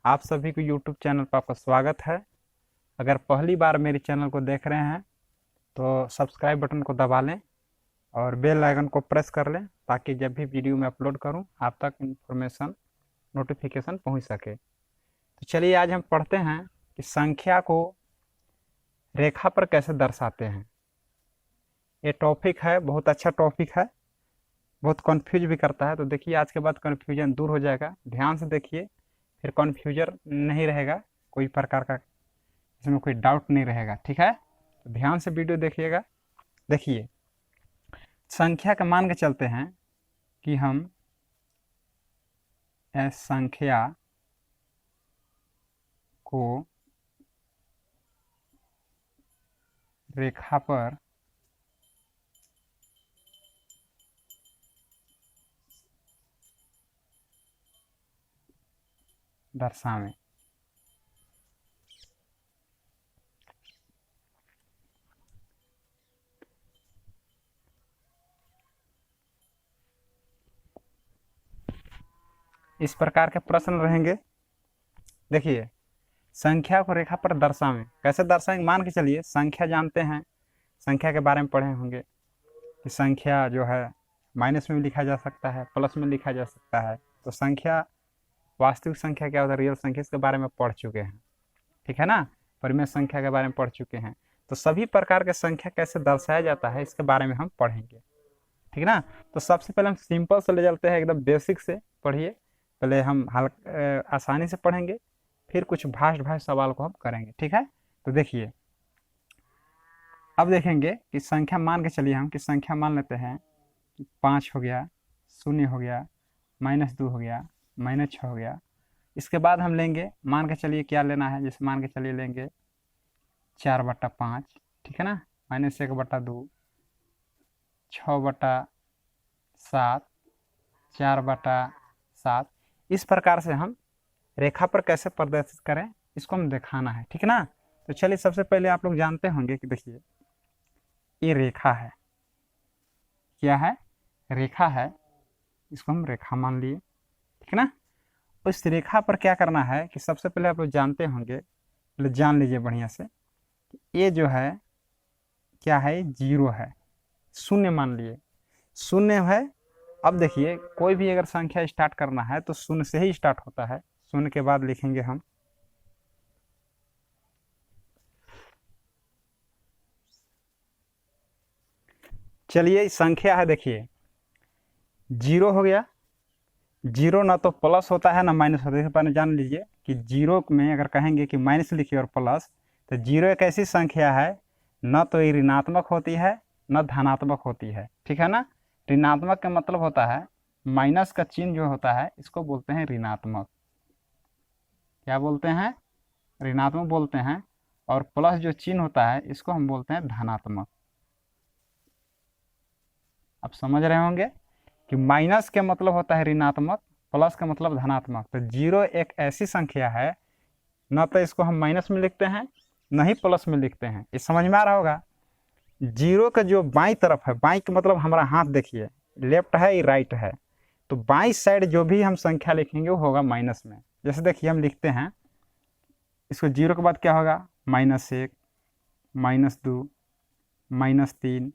आप सभी को YouTube चैनल पर आपका स्वागत है। अगर पहली बार मेरे चैनल को देख रहे हैं तो सब्सक्राइब बटन को दबा लें और बेल आइकन को प्रेस कर लें ताकि जब भी वीडियो मैं अपलोड करूं आप तक इन्फॉर्मेशन नोटिफिकेशन पहुंच सके। तो चलिए आज हम पढ़ते हैं कि संख्या को रेखा पर कैसे दर्शाते हैं। ये टॉपिक है, बहुत अच्छा टॉपिक है, बहुत कन्फ्यूज भी करता है। तो देखिए आज के बाद कन्फ्यूजन दूर हो जाएगा, ध्यान से देखिए, फिर कन्फ्यूजन नहीं रहेगा, कोई प्रकार का इसमें कोई डाउट नहीं रहेगा। ठीक है, तो ध्यान से वीडियो देखिएगा। देखिए संख्या का मान के चलते हैं कि हम इस संख्या को रेखा पर दर्शावें। इस प्रकार के प्रश्न रहेंगे। देखिए संख्या को रेखा पर दर्शावें, कैसे दर्शाएंगे? मान के चलिए संख्या जानते हैं, संख्या के बारे में पढ़े होंगे कि संख्या जो है माइनस में भी लिखा जा सकता है, प्लस में लिखा जा सकता है। तो संख्या, वास्तविक संख्या क्या होता है, रियल संख्या, इसके बारे में पढ़ चुके हैं। ठीक है ना, परिमेय संख्या के बारे में पढ़ चुके हैं। तो सभी प्रकार के संख्या कैसे दर्शाया जाता है इसके बारे में हम पढ़ेंगे। ठीक ना, तो सबसे पहले हम सिंपल से ले चलते हैं, एकदम बेसिक से पढ़िए। पहले हम आसानी से पढ़ेंगे, फिर कुछ भाषा सवाल को हम करेंगे। ठीक है, तो देखिए अब देखेंगे कि संख्या मान के चलिए हम कि संख्या मान लेते हैं 5 हो गया, 0 हो गया, -2 हो गया, -6 हो गया। इसके बाद हम लेंगे, मान के चलिए क्या लेना है, जैसे मान के चलिए लेंगे 4/5। ठीक है ना, -1/2, 6/7, 4/7। इस प्रकार से हम रेखा पर कैसे प्रदर्शित करें इसको हम दिखाना है। ठीक है ना, तो चलिए सबसे पहले आप लोग जानते होंगे कि देखिए ये रेखा है, क्या है, रेखा है, इसको हम रेखा मान लिए। ठीक है ना, उस रेखा पर क्या करना है कि सबसे पहले आप लोग जानते होंगे, पहले जान लीजिए बढ़िया से, ये जो है क्या है, 0 है, 0 मान लिए, 0 है। अब देखिए कोई भी अगर संख्या स्टार्ट करना है तो 0 से ही स्टार्ट होता है। 0 के बाद लिखेंगे हम चलिए संख्या है, देखिए 0 हो गया। 0 ना तो प्लस होता है ना माइनस होता है। पहले जान लीजिए कि 0 में अगर कहेंगे कि माइनस लिखिए और प्लस, तो 0 एक ऐसी संख्या है न तो ये ऋणात्मक होती है न धनात्मक होती है। ठीक है ना, ऋणात्मक का मतलब होता है माइनस का चिन्ह जो होता है इसको बोलते हैं ऋणात्मक। क्या बोलते हैं? ऋणात्मक बोलते हैं। और प्लस जो चिन्ह होता है इसको हम बोलते हैं धनात्मक। आप समझ रहे होंगे कि माइनस का मतलब होता है ऋणात्मक, प्लस का मतलब धनात्मक। तो 0 एक ऐसी संख्या है, न तो इसको हम माइनस में लिखते हैं न ही प्लस में लिखते हैं। ये समझ में आ रहा होगा। 0 का जो बाईं तरफ है, बाईं का मतलब हमारा हाथ देखिए, लेफ्ट है ये राइट है, तो बाईं साइड जो भी हम संख्या लिखेंगे वो होगा माइनस में। जैसे देखिए हम लिखते हैं इसको, 0 के बाद क्या होगा, -1, -2, -3,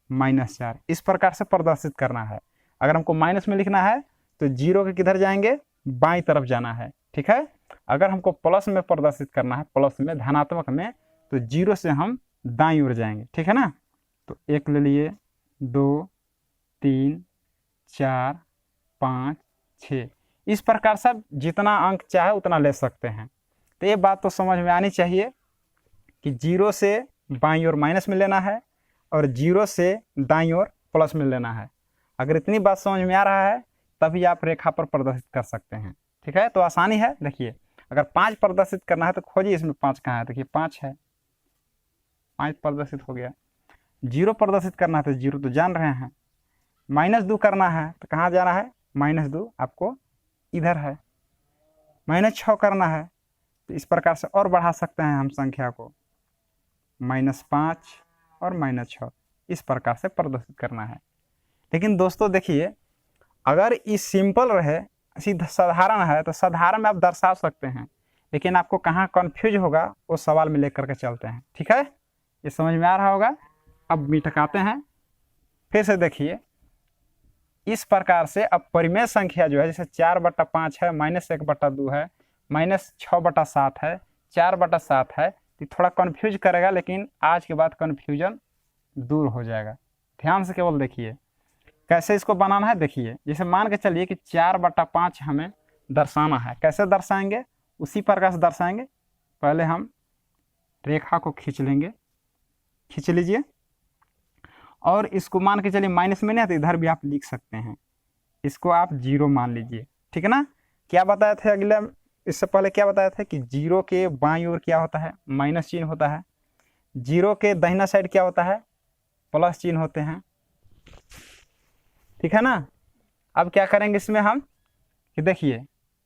-4। इस प्रकार से प्रदर्शित करना है। अगर हमको माइनस में लिखना है तो 0 के किधर जाएंगे, बाईं तरफ जाना है। ठीक है, अगर हमको प्लस में प्रदर्शित करना है, प्लस में, धनात्मक में, तो 0 से हम दाईं ओर जाएंगे। ठीक है ना, तो 1 ले लिए, 2, 3, 4, 5, 6। इस प्रकार से जितना अंक चाहे उतना ले सकते हैं। तो ये बात तो समझ में आनी चाहिए कि 0 से बाईं ओर माइनस में लेना है और 0 से दाईं ओर प्लस में लेना है। अगर इतनी बात समझ में आ रहा है तभी आप रेखा पर प्रदर्शित कर सकते हैं। ठीक है, तो आसानी है। देखिए अगर 5 प्रदर्शित करना है तो खोजिए इसमें 5 कहाँ है, देखिए 5 है, 5 प्रदर्शित हो गया। 0 प्रदर्शित करना है तो 0 तो जान रहे हैं। -2 करना है तो कहाँ जाना है, -2 आपको इधर है। -6 करना है तो इस प्रकार से और बढ़ा सकते हैं हम संख्या को, -5 और -6, इस प्रकार से प्रदर्शित करना है। लेकिन दोस्तों देखिए अगर ये सिंपल रहे, सीधा साधारण है तो साधारण में आप दर्शा सकते हैं, लेकिन आपको कहाँ कन्फ्यूज होगा वो सवाल में लेकर के चलते हैं। ठीक है, ये समझ में आ रहा होगा। अब मिटकाते हैं, फिर से देखिए इस प्रकार से। अब परिमेय संख्या जो है जैसे 4/5 है, -1/2 है, -6/7 है, 4/7 है, तो थोड़ा कन्फ्यूज करेगा, लेकिन आज के बाद कन्फ्यूजन दूर हो जाएगा। ध्यान से केवल देखिए कैसे इसको बनाना है। देखिए जैसे मान के चलिए कि 4/5 हमें दर्शाना है, कैसे दर्शाएंगे उसी प्रकार से दर्शाएंगे। पहले हम रेखा को खींच लेंगे, खींच लीजिए, और इसको मान के चलिए माइनस में नहीं है तो इधर भी आप लिख सकते हैं, इसको आप 0 मान लीजिए। ठीक है ना। क्या बताया था अगले, इससे पहले क्या बताया था कि 0 के बाईं ओर क्या होता है, माइनस चिन्ह होता है, 0 के दाहिना साइड क्या होता है, प्लस चिन्ह होते हैं। ठीक है ना। अब क्या करेंगे इसमें हम कि देखिए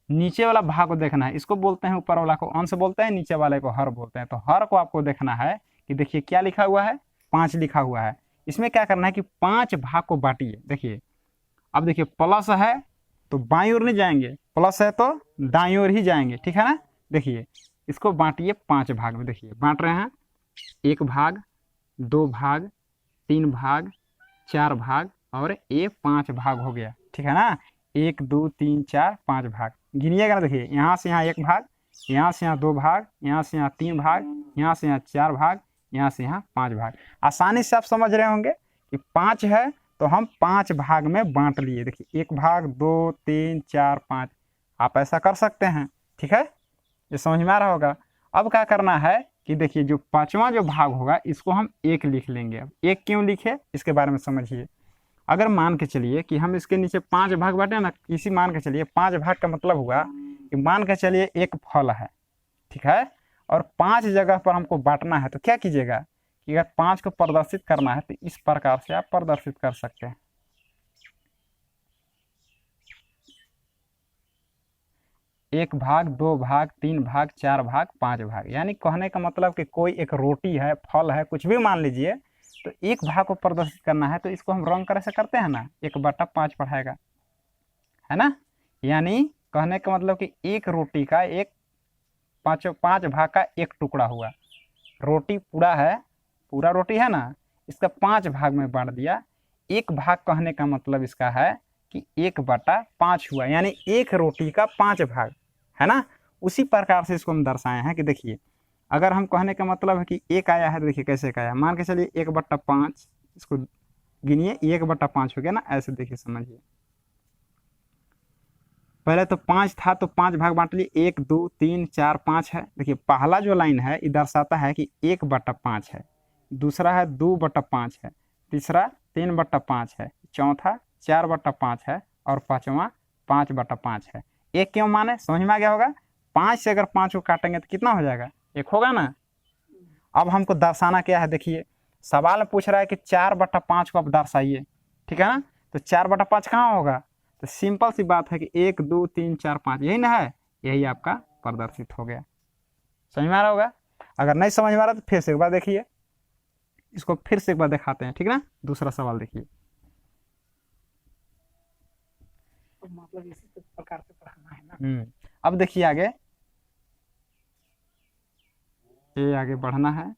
नीचे वाला भाग को देखना है, इसको बोलते हैं ऊपर वाला को अंश बोलते हैं, नीचे वाले को हर बोलते हैं। तो हर को आपको देखना है कि देखिए क्या लिखा हुआ है, 5 लिखा हुआ है। इसमें क्या करना है कि 5 भाग को बांटिए। देखिए अब देखिए प्लस है तो बाईं ओर नहीं जाएंगे, प्लस है तो दाईं ओर ही जाएंगे। ठीक है ना। देखिए इसको बांटिए 5 भाग में। देखिए बांट रहे हैं, 1 भाग, 2 भाग, 3 भाग, 4 भाग और ये 5 भाग हो गया। ठीक है ना। 1 2 3 4 5 भाग गिनिएगा ना। देखिए यहाँ से यहाँ 1 भाग, यहाँ से यहाँ 2 भाग, यहाँ से यहाँ 3 भाग, यहाँ से यहाँ 4 भाग, यहाँ से यहाँ 5 भाग। आसानी से आप समझ रहे होंगे कि 5 है तो हम 5 भाग में बांट लिए। देखिए 1 भाग, 2 3 4 5, आप ऐसा कर सकते हैं। ठीक है, ये समझ में आ रहा होगा। अब क्या करना है कि देखिए जो 5वां जो भाग होगा इसको हम 1 लिख लेंगे। अब 1 क्यों लिखे इसके बारे में समझिए। अगर मान के चलिए कि हम इसके नीचे 5 भाग बांटे ना, इसी मान के चलिए 5 भाग का मतलब हुआ कि मान के चलिए एक फल है, ठीक है, और 5 जगह पर हमको बांटना है। तो क्या कीजिएगा कि अगर 5 को प्रदर्शित करना है तो इस प्रकार से आप प्रदर्शित कर सकते हैं। 1 भाग, 2 भाग, 3 भाग, 4 भाग, 5 भाग। यानी कहने का मतलब कि कोई एक रोटी है, फल है, कुछ भी मान लीजिए, तो 1 भाग को प्रदर्शित करना है तो इसको हम रंग करे से करते हैं ना, 1/5 पढ़ाएगा, है ना। यानी कहने का मतलब कि एक रोटी का एक 5 भाग का एक टुकड़ा हुआ। रोटी पूरा है, पूरा रोटी है ना, इसका 5 भाग में बांट दिया। 1 भाग कहने का मतलब इसका है कि 1/5 हुआ, यानी एक रोटी का 5 भाग, है ना। उसी प्रकार से इसको हम दर्शाए हैं कि देखिए अगर हम कहने का मतलब है कि 1 आया है तो देखिए कैसे का आया, मान के चलिए 1/5, इसको गिनिए 1/5 हो गया ना, ऐसे देखिए समझिए। पहले तो 5 था तो 5 भाग बांट लिए, 1 2 3 4 5 है। देखिए पहला जो लाइन है ये दर्शाता है कि 1/5 है, दूसरा है 2/5 है, तीसरा 3/5 है, चौथा 4/5 है और 5वां 5/5 है। 1 क्यों माने, समझ में आ गया होगा। 5 से अगर 5 को काटेंगे तो कितना हो जाएगा, 1 होगा ना। अब हमको दर्शाना क्या है, देखिए सवाल में पूछ रहा है कि 4/5 को आप दर्शाइए, ठीक है ना। तो 4/5 कहाँ होगा, तो सिंपल सी बात है कि 1 2 3 4 5 यही ना है, यही आपका प्रदर्शित हो गया। समझ में आ रहा होगा। अगर नहीं समझ में आ रहा तो फिर से एक बार देखिए, इसको फिर से एक बार दिखाते हैं, ठीक ना। दूसरा सवाल देखिए, तो मतलब इसी प्रकार से पढ़ाना है ना। अब देखिए आगे, ये आगे बढ़ना है,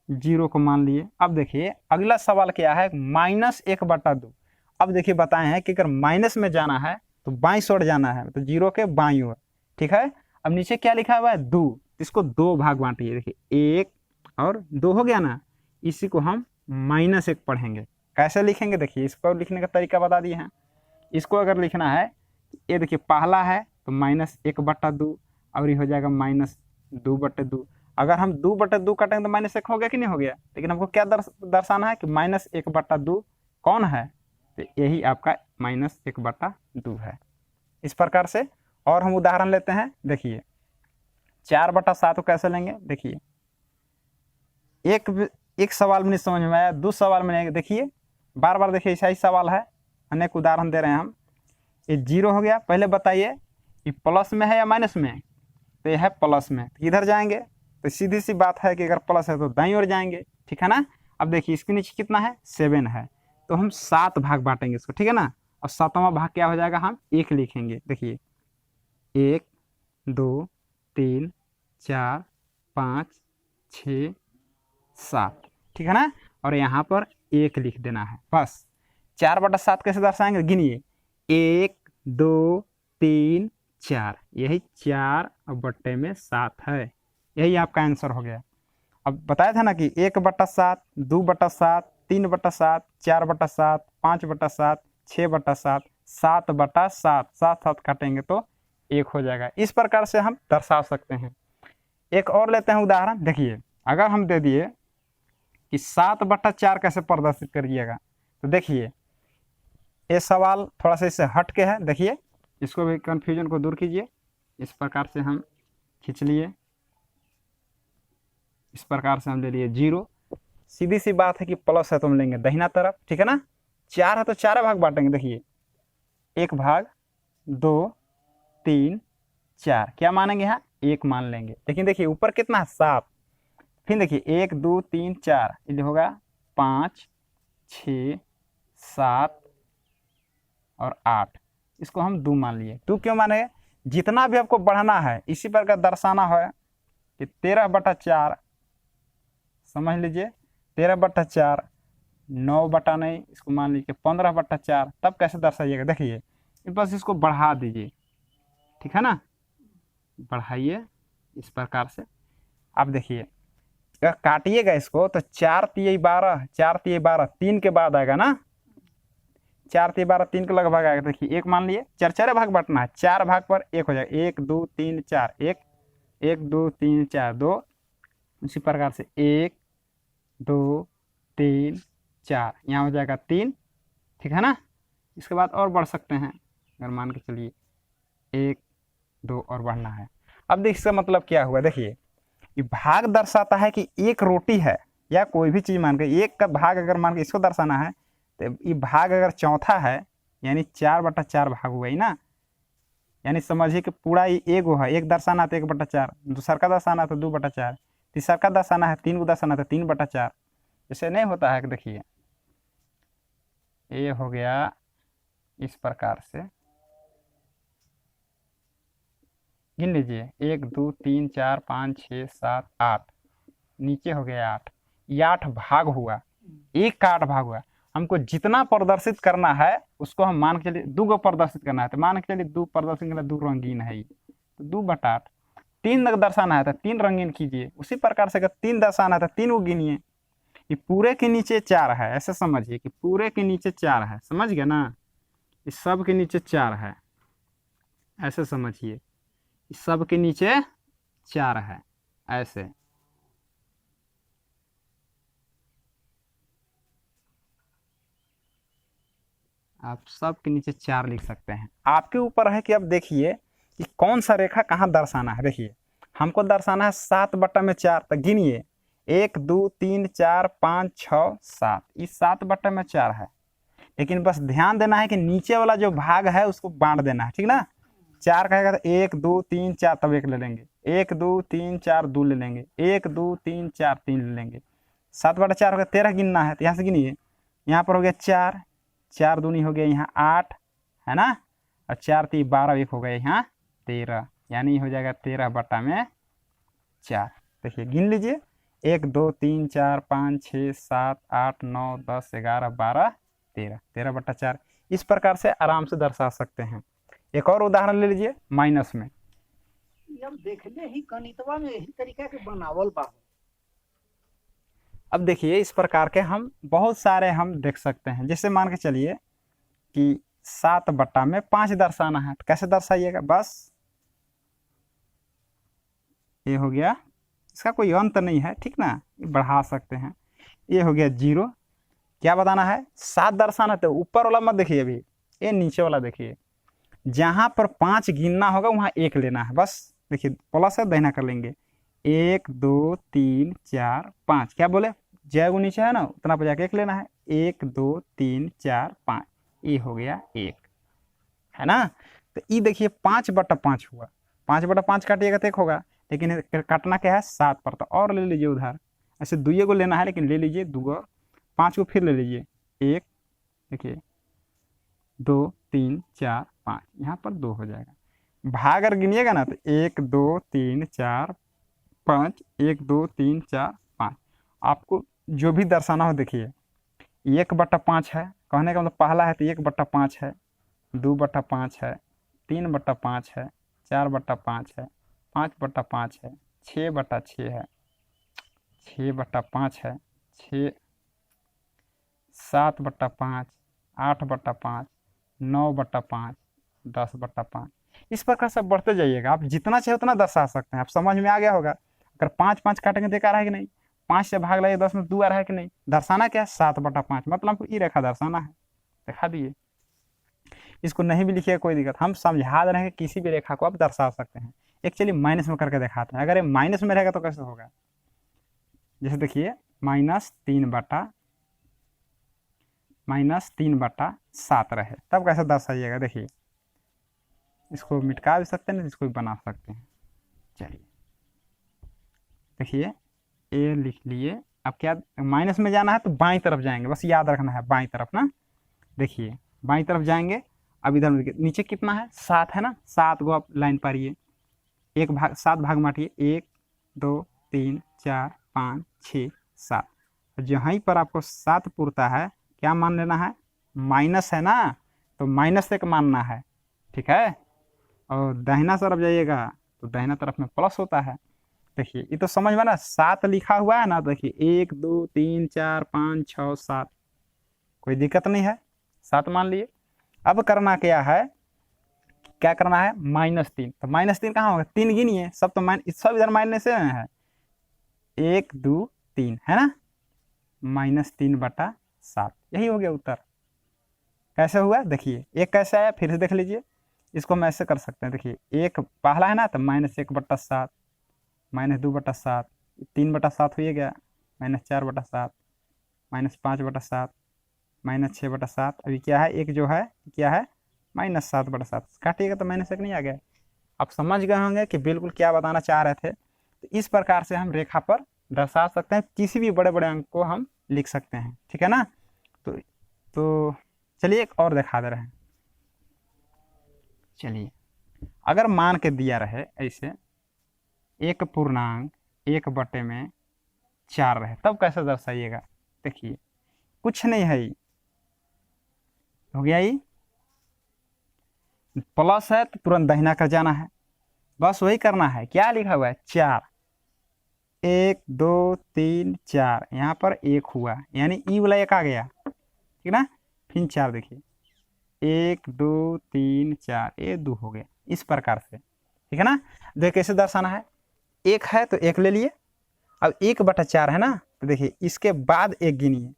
0 को मान लिए। अब देखिए अगला सवाल क्या है, -1/2। अब देखिए बताए हैं कि अगर माइनस में जाना है तो बाईं ओर जाना है, तो 0 के बाईं ओर, ठीक है। अब नीचे क्या लिखा हुआ है, 2, इसको 2 भाग बांटिए। देखिए 1 और 2 हो गया ना, इसी को हम -1 पढ़ेंगे। कैसे लिखेंगे, देखिए इसको लिखने का तरीका बता दिए हैं। इसको अगर लिखना है, ये देखिए पहला है तो -1/2 और ये हो जाएगा -2/2। अगर हम 2/2 काटेंगे तो -1 हो गया कि नहीं हो गया। लेकिन हमको क्या दर्शाना है कि -1/2 कौन है, तो यही आपका -1/2 है। इस प्रकार से और हम उदाहरण लेते हैं। देखिए 4/7 को कैसे लेंगे, देखिए एक सवाल में नहीं समझ में आया, 2 सवाल में नहीं, देखिए बार बार देखिए ऐसा ही सवाल है, अनेक उदाहरण दे रहे हैं हम। ये 0 हो गया, पहले बताइए ये प्लस में है या माइनस में, तो यह है प्लस में, तो इधर जाएंगे तो सीधी सी बात है कि अगर प्लस है तो दाईं ओर जाएंगे, ठीक है ना। अब देखिए इसके नीचे कितना है, 7 है, तो हम 7 भाग बांटेंगे इसको, ठीक है ना। और 7वां भाग क्या हो जाएगा, हम 1 लिखेंगे। देखिए 1 2 3 4 5 6 7, ठीक है ना। और यहाँ पर 1 लिख देना है बस। 4/7 कैसे दर्शाएंगे, गिनिए 1 2 3 4, यही 4/7 है, यही आपका आंसर हो गया। अब बताया था ना कि 1/7 2/7 3/7 4/7 5/7 6/7 7/7, 7 काटेंगे तो 1 हो जाएगा। इस प्रकार से हम दर्शा सकते हैं। एक और लेते हैं उदाहरण। देखिए अगर हम दे दिए कि 7/4 कैसे प्रदर्शित करिएगा, तो देखिए ये सवाल थोड़ा सा इससे हट के है। देखिए इसको भी, कन्फ्यूजन को दूर कीजिए। इस प्रकार से हम खींच लिए, इस प्रकार से हम ले लिए 0। सीधी सी बात है कि प्लस है तो हम लेंगे दाहिना तरफ, ठीक है ना। 4 है तो 4 भाग बांटेंगे। देखिए 1 भाग 2 3 4, क्या मानेंगे यहाँ 1 मान लेंगे। लेकिन देखिए ऊपर कितना है 7, फिर देखिए 1 2 3 4, ये होगा 5 6 7 और 8, इसको हम 2 मान लिए। 2 क्यों माने, जितना भी आपको बढ़ाना है इसी प्रकार दर्शाना है कि 13/4, समझ लीजिए 13/4, 9 बटा नहीं, इसको मान लीजिए 15/4, तब कैसे दर्शाइएगा। देखिए बस इसको बढ़ा दीजिए, ठीक है ना, बढ़ाइए इस प्रकार से। अब देखिए अगर काटिएगा इसको तो 4 तिये 12, 4 तिये 12 3 के बाद आएगा ना, 4 तिये 12 3 के लगभग आएगा। देखिए 1 मान लिए, 4 भाग बांटना है, 4 भाग पर 1 हो जाएगा। 1 2 3 4, 1 1 2 3 4 2, इसी प्रकार से 1 2 3 4, यहाँ हो जाएगा 3, ठीक है ना। इसके बाद और बढ़ सकते हैं, अगर मान के चलिए 1 2 और बढ़ना है। अब देखिए इसका मतलब क्या हुआ, देखिए ये भाग दर्शाता है कि एक रोटी है या कोई भी चीज़ मान के, एक का भाग अगर मान के इसको दर्शाना है तो ये भाग अगर चौथा है यानी 4/4 भाग हुआ ही ना। यानी समझिए कि पूरा ये एगो है, एक दर्शाना है तो 1/4, दूसरा का दर्शाना है तो 2/4, तीसरा का दर्शाना है 3 को दर्शाना है तो 3/4। ऐसे नहीं होता है। देखिए ये हो गया इस प्रकार से, गिन लीजिए 1 2 3 4 5 6 7 8, नीचे हो गया 8, ये 8 भाग हुआ, एक का 8 भाग हुआ। हमको जितना प्रदर्शित करना है उसको हम मान के चलिए 2 को प्रदर्शित करना है, तो मान के चलिए 2 प्रदर्शित करना, 2 रंगीन है ये, तो 2/8। 3 दर्शाना है तो 3 रंगीन कीजिए। उसी प्रकार से अगर 3 दर्शाना है तो 3 को गिनिए। ये पूरे के नीचे 4 है, ऐसे समझिए कि पूरे के नीचे 4 है, समझ गया ना। इस सब के नीचे 4 है, ऐसे समझिए, इस सब के नीचे 4 है, ऐसे। आप सब के नीचे 4 लिख सकते हैं, आपके ऊपर है कि अब देखिए कि कौन सा रेखा कहाँ दर्शाना है। देखिए हमको दर्शाना है 7/4, तो गिनिए 1 2 3 4 5 6 7, इस 7/4 है। लेकिन बस ध्यान देना है कि नीचे वाला जो भाग है उसको बांट देना है, ठीक ना। 4 कहेगा तो 1 2 3 4, तब 1 ले लेंगे, 1 2 3 4 2 ले लेंगे, 1 2 3 4 3 ले लेंगे। 7/4 हो गया, 13 गिनना है तो यहाँ से गिनिए, यहाँ पर हो गया 4, 4 दूनी हो गया यहाँ 8, है ना, और 4 3 12, 1 हो गया यहाँ 13, यानी हो जाएगा 13/4। देखिए गिन लीजिए 1 2 3 4 5 6 7 8 9 10 11 12 13, 13/4। इस प्रकार से आराम से दर्शा सकते हैं। एक और उदाहरण ले लीजिए माइनस में। अब देखले ही गणितवा में यही तरीका के बनावल बा। अब देखिए इस प्रकार के हम बहुत सारे हम देख सकते हैं। जैसे मान के चलिए कि 7/5 दर्शाना है, तो कैसे दर्शाइएगा, बस ये हो गया, इसका कोई अंत नहीं है, ठीक ना, बढ़ा सकते हैं। ये हो गया 0, क्या बताना है 7 दर्शाना है, तो ऊपर वाला मत देखिए, अभी ये नीचे वाला देखिए, जहां पर 5 गिनना होगा वहां 1 लेना है बस। देखिए प्लस है, दाहिना कर लेंगे, 1 2 3 4 5, क्या बोले जय नीचे है ना उतना पर जाके 1 लेना है, 1 2 3 4 5, ये हो गया 1, है ना। तो ये देखिए 5/5 हुआ, 5/5 काटिएगा तो 1 होगा, लेकिन काटना क्या है 7 पर, तो और ले लीजिए उधार। ऐसे 2 को लेना है, लेकिन ले लीजिए 2, 5 को फिर ले लीजिए 1, देखिए 2 3 4 5, यहाँ पर 2 हो जाएगा। भाग अगर गिनिएगा ना तो 1 2 3 4 5, 1 2 3 4 5। आपको जो भी दर्शाना हो देखिए, 1/5 है, कहने का मतलब पहला है तो 1/5 है, 2/5 है, 3/5 है, 4/5 है, 5/5 है, 6/6 है, 6/5 है, 6 7/5, 8/5, 9/5, 10/5। इस प्रकार से बढ़ते जाइएगा, आप जितना चाहे उतना दर्शा सकते हैं। आप समझ में आ गया होगा। अगर 5 5 काटेंगे तो एक आ रहा है कि नहीं, 5 से भाग लाइए 10 में 2 आ रहा है कि नहीं। दर्शाना क्या है, 7/5, मतलब हमको ई रेखा दर्शाना है, दिखा दिए। इसको नहीं भी लिखिएगा कोई दिक्कत, हम समझा दे रहे हैं कि किसी भी रेखा को आप दर्शा सकते हैं। एक चलिए माइनस में करके दिखाते हैं। अगर ये माइनस में रहेगा तो कैसे होगा, जैसे देखिए -3/7 रहे, तब कैसे दर्शाइएगा। देखिए इसको मिटका भी सकते हैं, इसको भी बना सकते हैं। चलिए देखिए ए लिख लिए। अब क्या, माइनस में जाना है तो बाईं तरफ जाएंगे, बस याद रखना है बाईं तरफ ना। देखिए बाईं तरफ जाएंगे। अब इधर नीचे कितना है, 7 है ना, 7 को आप लाइन पारिए, 7 भाग बांटिए, 1 2 3 4 5 6 7। जहीं पर आपको 7 पुरता है क्या मान लेना है, माइनस है ना, तो -1 मानना है, ठीक है। और दाहिना तरफ जाइएगा तो दाहिना तरफ में प्लस होता है। देखिए ये तो समझ में ना, 7 लिखा हुआ है ना, देखिए 1 2 3 4 5 6 7, कोई दिक्कत नहीं है, 7 मान लिए। अब करना क्या है, क्या करना है, -3। तो -3 कहाँ होगा, 3 गिनिए, सब तो सब इधर माइनस में है, 1 2 3 है ना, -3/7, यही हो गया उत्तर। कैसे हुआ देखिए, एक कैसे आया फिर से देख लीजिए। इसको हम ऐसे कर सकते हैं, देखिए एक पहला है ना तो -1/7, -2/7, 3/7 हो गया, -4/7, -5/7, -6/7। अभी क्या है, एक जो है क्या है, -7/7। काटिएगा तो -1 नहीं आ गया। आप समझ गए होंगे कि बिल्कुल क्या बताना चाह रहे थे। तो इस प्रकार से हम रेखा पर दर्शा सकते हैं, किसी भी बड़े बड़े अंक को हम लिख सकते हैं, ठीक है ना। तो चलिए एक और दिखा दे रहे हैं। चलिए अगर मान के दिया रहे ऐसे 1/1/4 रहे, तब कैसे दर्शाइएगा। देखिए कुछ नहीं है, हो गया ये प्लस है तो तुरंत दाहिना कर जाना है, बस वही करना है। क्या लिखा हुआ है, 4, 1 2 3 4, यहाँ पर 1 हुआ, यानी ई वाला 1 आ गया, ठीक ना। फिर 4 देखिए, 1 2 3 4, ये 2 हो गया। इस प्रकार से, ठीक है ना। देखिए कैसे दर्शाना है, 1 है तो 1 ले लिए। अब 1/4 है ना, तो देखिए इसके बाद 1 गिनिए,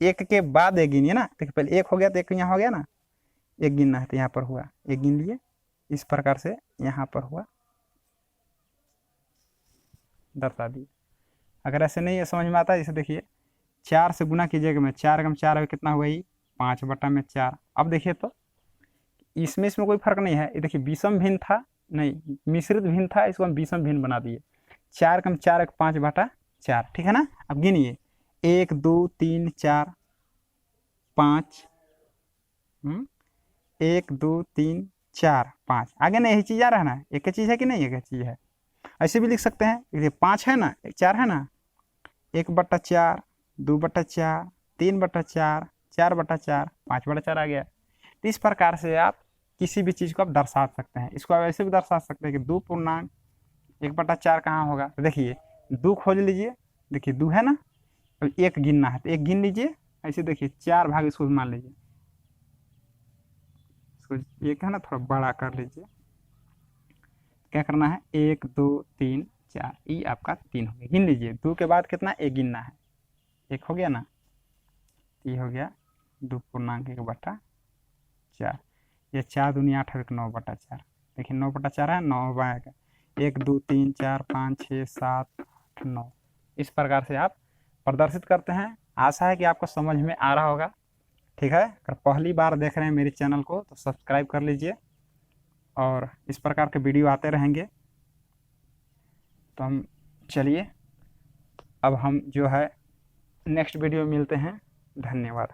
1 के बाद 1 गिनिए ना। देखिए पहले 1 हो गया तो 1 यहाँ हो गया ना, 1 गिनना है तो यहाँ पर हुआ, 1 गिन लिए। इस प्रकार से यहाँ पर हुआ, दर्शा दिए। अगर ऐसे नहीं है समझ में आता है, जैसे देखिए 4 से गुना कीजिएगा, मैं 4 × 4 कितना हुआ, ये 5/4। अब देखिए तो इसमें कोई फर्क नहीं है, ये देखिए विषम भिन्न था, नहीं मिश्रित भिन्न था, इसको हम विषम भिन्न बना दिए। 4 × 4 5/4, ठीक है ना। अब गिनिए, 1 2 3 4 5, 1 2 3 4 5, आगे ना यही चीज़ आ रहा है ना, एक ही चीज़ है कि नहीं, एक ही चीज़ है। ऐसे भी लिख सकते हैं, देखिए 5 है ना, 4 है ना, 1/4, 2/4, 3/4, 4/4, 5/4 आ गया। तो इस प्रकार से आप किसी भी चीज़ को आप दर्शा सकते हैं। इसको आप ऐसे भी दर्शा सकते हैं कि 2.1/4 कहाँ होगा, तो देखिए 2 खोज लीजिए, देखिए 2 है ना, अब 1 गिनना है तो 1 गिन लीजिए। ऐसे देखिए 4 भाग इसको मान लीजिए, इसको 1 है ना थोड़ा बड़ा कर लीजिए। क्या करना है, 1 2 3 4, ये आपका 3 हो गया, गिन लीजिए। 2 के बाद कितना, 1 गिनना है, 1 हो गया ना, ये हो गया 2.1/4। ये 4 दूनी 8 है, 9/4। देखिए 9/4 है, 9 आएगा, 1 2 3 4 5 6 7 8 9। इस प्रकार से आप प्रदर्शित करते हैं। आशा है कि आपको समझ में आ रहा होगा, ठीक है। अगर पहली बार देख रहे हैं मेरे चैनल को तो सब्सक्राइब कर लीजिए, और इस प्रकार के वीडियो आते रहेंगे। तो हम चलिए अब हम जो है नेक्स्ट वीडियो में मिलते हैं। धन्यवाद।